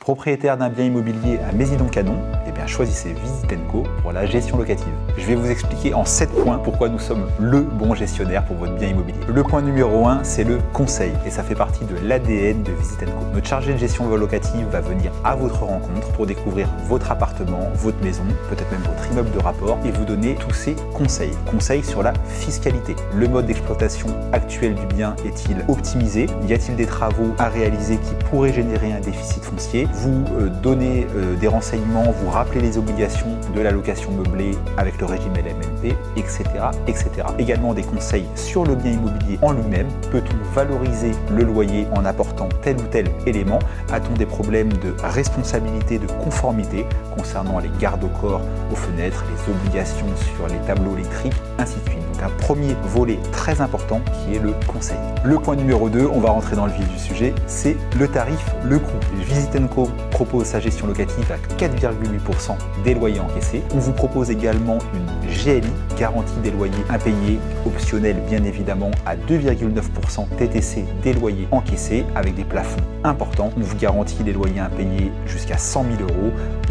Propriétaire d'un bien immobilier à Mézidon-Canon, eh bien choisissez Visit & Co pour la gestion locative. Je vais vous expliquer en 7 points pourquoi nous sommes le bon gestionnaire pour votre bien immobilier. Le point numéro 1, c'est le conseil et ça fait partie de l'ADN de Visit & Co. Notre chargé de gestion locative va venir à votre rencontre pour découvrir votre appartement, votre maison, peut-être même votre immeuble de rapport et vous donner tous ces conseils. Conseils sur la fiscalité. Le mode d'exploitation actuel du bien est-il optimisé? Y a-t-il des travaux à réaliser qui pourraient générer un déficit foncier? Vous donnez des renseignements, vous rappelez les obligations de la location meublée avec le régime LMNP, etc., etc. Également des conseils sur le bien immobilier en lui-même. Peut-on valoriser le loyer en apportant tel ou tel élément? A-t-on des problèmes de responsabilité, de conformité concernant les gardes au corps aux fenêtres, les obligations sur les tableaux électriques, ainsi de suite. Donc un premier volet très important qui est le conseil. Le point numéro 2, on va rentrer dans le vif du sujet, c'est le tarif, le coût. Visit & Co propose sa gestion locative à 4,8% des loyers encaissés. On vous propose également une GLI, garantie des loyers impayés, optionnelle bien évidemment à 2,9% TTC des loyers encaissés avec des plafonds importants. On vous garantit les loyers impayés jusqu'à 100 000 €.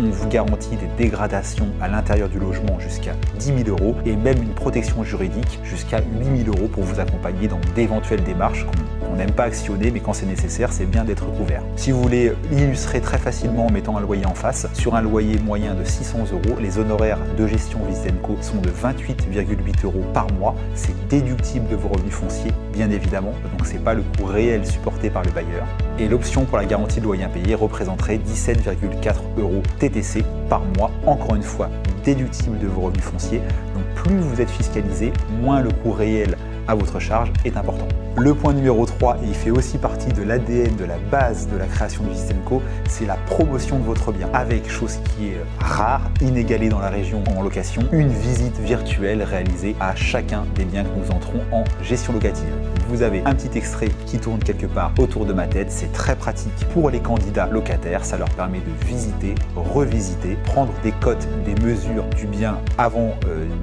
On vous garantit des dégradations à l'intérieur du logement jusqu'à 10 000 € et même une protection juridique jusqu'à 8 000 € pour vous accompagner dans d'éventuelles démarches qu'on n'aime pas actionner, mais quand c'est nécessaire, c'est bien d'être couvert. Si vous voulez illustrer très facilement en mettant un loyer en face, sur un loyer moyen de 600 €, les honoraires de gestion Visit & Co sont de 28,8 € par mois. C'est déductible de vos revenus fonciers, bien évidemment, donc c'est pas le coût réel supporté par le bailleur. Et l'option pour la garantie de loyer impayé représenterait 17,4 € TTC par mois, encore une fois déductible de vos revenus fonciers. Donc plus vous êtes fiscalisé, moins le coût réel à votre charge est important. Le point numéro 3, et il fait aussi partie de l'ADN, de la base de la création de Visit & Co, c'est la promotion de votre bien. Avec, chose qui est rare, inégalée dans la région en location, une visite virtuelle réalisée à chacun des biens que nous entrons en gestion locative. Vous avez un petit extrait qui tourne quelque part autour de ma tête, c'est très pratique pour les candidats locataires, ça leur permet de visiter, revisiter, prendre des cotes, des mesures du bien avant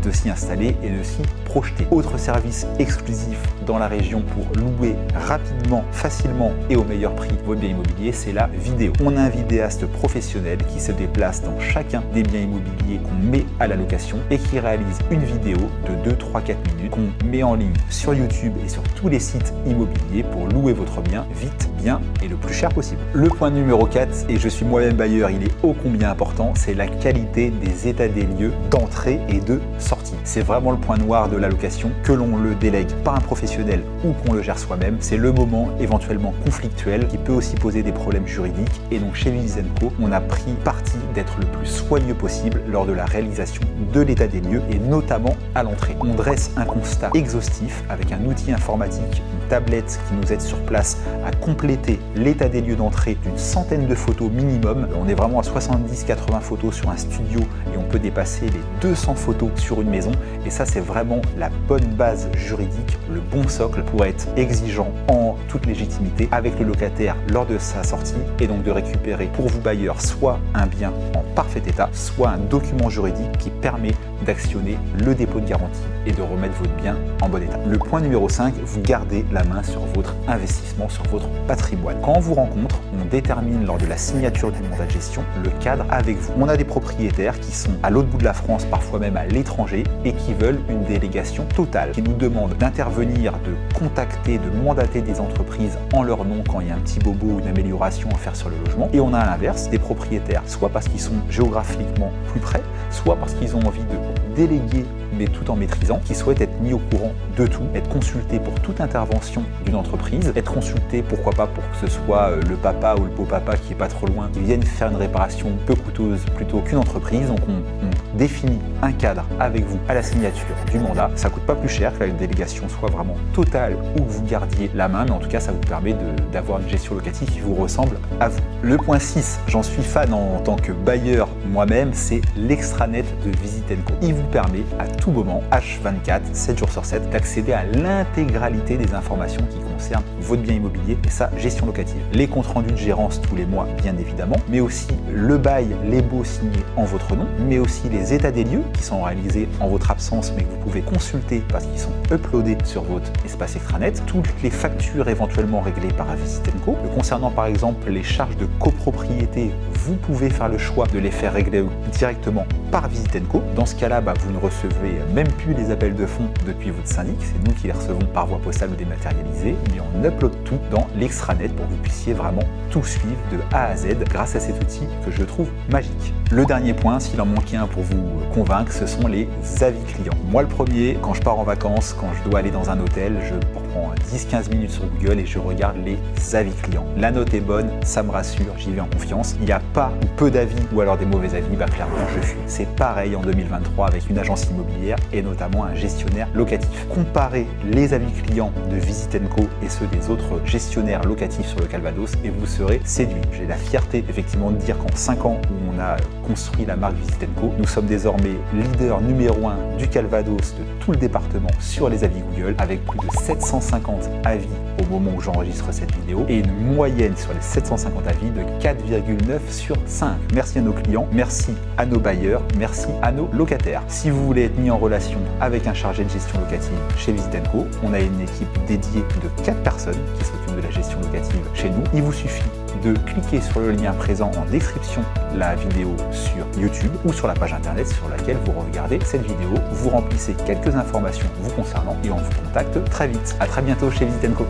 de s'y installer et de s'y projeter. Autre service exclusif dans la région pour louer rapidement, facilement et au meilleur prix votre bien immobilier, c'est la vidéo. On a un vidéaste professionnel qui se déplace dans chacun des biens immobiliers qu'on met à la location et qui réalise une vidéo de 2, 3, 4 minutes qu'on met en ligne sur YouTube et sur tous les sites immobiliers pour louer votre bien vite, bien et le plus cher possible. Le point numéro 4, et je suis moi-même bailleur, il est ô combien important, c'est la qualité des états des lieux d'entrée et de sortie. C'est vraiment le point noir de la location, que l'on le délègue par un professionnel ou qu'on le gère soi-même. C'est le moment éventuellement conflictuel qui peut aussi poser des problèmes juridiques. Et donc chez Visit & Co, on a pris parti d'être le plus soigneux possible lors de la réalisation de l'état des lieux et notamment à l'entrée. On dresse un constat exhaustif avec un outil informatique, une tablette qui nous aide sur place à compléter l'état des lieux d'entrée d'une centaine de photos minimum. On est vraiment à 70-80 photos sur un studio et on peut dépasser les 200 photos sur une maison. Et ça, c'est vraiment la bonne base juridique, le bon socle pour être exigeant en toute légitimité avec le locataire lors de sa sortie et donc de récupérer pour vous bailleurs soit un bien en parfait état, soit un document juridique qui permet d'actionner le dépôt de garantie et de remettre votre bien en bon état. Le point numéro 5, vous gardez la main sur votre investissement, sur votre patrimoine. Quand on vous rencontre, on détermine lors de la signature du mandat de gestion le cadre avec vous. On a des propriétaires qui sont à l'autre bout de la France, parfois même à l'étranger, et qui veulent une délégation totale, qui nous demandent d'intervenir, de contacter, de mandater des entreprises en leur nom quand il y a un petit bobo ou une amélioration à faire sur le logement. Et on a à l'inverse des propriétaires, soit parce qu'ils sont géographiquement plus près, soit parce qu'ils ont envie de déléguer mais tout en maîtrisant, qui souhaitent être mis au courant de tout, être consultés pour toute intervention d'une entreprise, être consultés pourquoi pas pour que ce soit le papa ou le beau-papa qui est pas trop loin, qui vienne faire une réparation peu coûteuse plutôt qu'une entreprise. Donc on définit un cadre avec vous à la signature du mandat. Ça coûte pas plus cher que la délégation soit vraiment totale ou que vous gardiez la main, mais en tout cas ça vous permet d'avoir une gestion locative qui vous ressemble à vous. Le point 6, j'en suis fan en tant que bailleur moi-même, c'est l'extranet de Visit & Co. Il vous permet à tout moment, H24, 7 jours sur 7, d'accéder à l'intégralité des informations qui concernent votre bien immobilier et sa gestion locative. Les comptes rendus de gérance tous les mois, bien évidemment, mais aussi le bail, les baux signés en votre nom, mais aussi les états des lieux qui sont réalisés en votre absence, mais que vous pouvez consulter parce qu'ils sont uploadés sur votre espace extranet, toutes les factures éventuellement réglées par Visitenco. Concernant par exemple les charges de copropriété, vous pouvez faire le choix de les faire régler directement par Visitenco. Dans ce cas-là, vous ne recevez même plus les appels de fonds depuis votre syndic, c'est nous qui les recevons par voie postale ou dématérialisée, mais on upload tout dans l'extranet pour que vous puissiez vraiment tout suivre de A à Z grâce à cet outil que je trouve magique. Le dernier point, s'il en manquait un pour vous convaincre, ce sont les avis clients. Moi le premier, quand je pars en vacances, quand je dois aller dans un hôtel, je prends 10-15 minutes sur Google et je regarde les avis clients. La note est bonne, ça me rassure, j'y vais en confiance. Il n'y a pas ou peu d'avis ou alors des mauvais avis, clairement je fuis. C'est pareil en 2023 avec une agence immobilière et notamment un gestionnaire locatif. Comparez les avis clients de Visitenco et ceux des autres gestionnaires locatifs sur le Calvados et vous serez séduit. J'ai la fierté effectivement de dire qu'en 5 ans où on a construit la marque Visitenco, nous sommes désormais leader numéro 1 du Calvados, de tout le département sur les avis Google, avec plus de 750 avis au moment où j'enregistre cette vidéo et une moyenne sur les 750 avis de 4,9 sur 5. Merci à nos clients, merci à nos bailleurs, merci à nos locataires. Si vous voulez être mis en relation avec un chargé de gestion locative chez Visitenco, on a une équipe dédiée de 4 personnes qui s'occupent de la gestion locative chez nous. Il vous suffit de cliquer sur le lien présent en description de la vidéo sur YouTube ou sur la page internet sur laquelle vous regardez cette vidéo. Vous remplissez quelques informations vous concernant et on vous contacte très vite. À très bientôt chez Visitenco.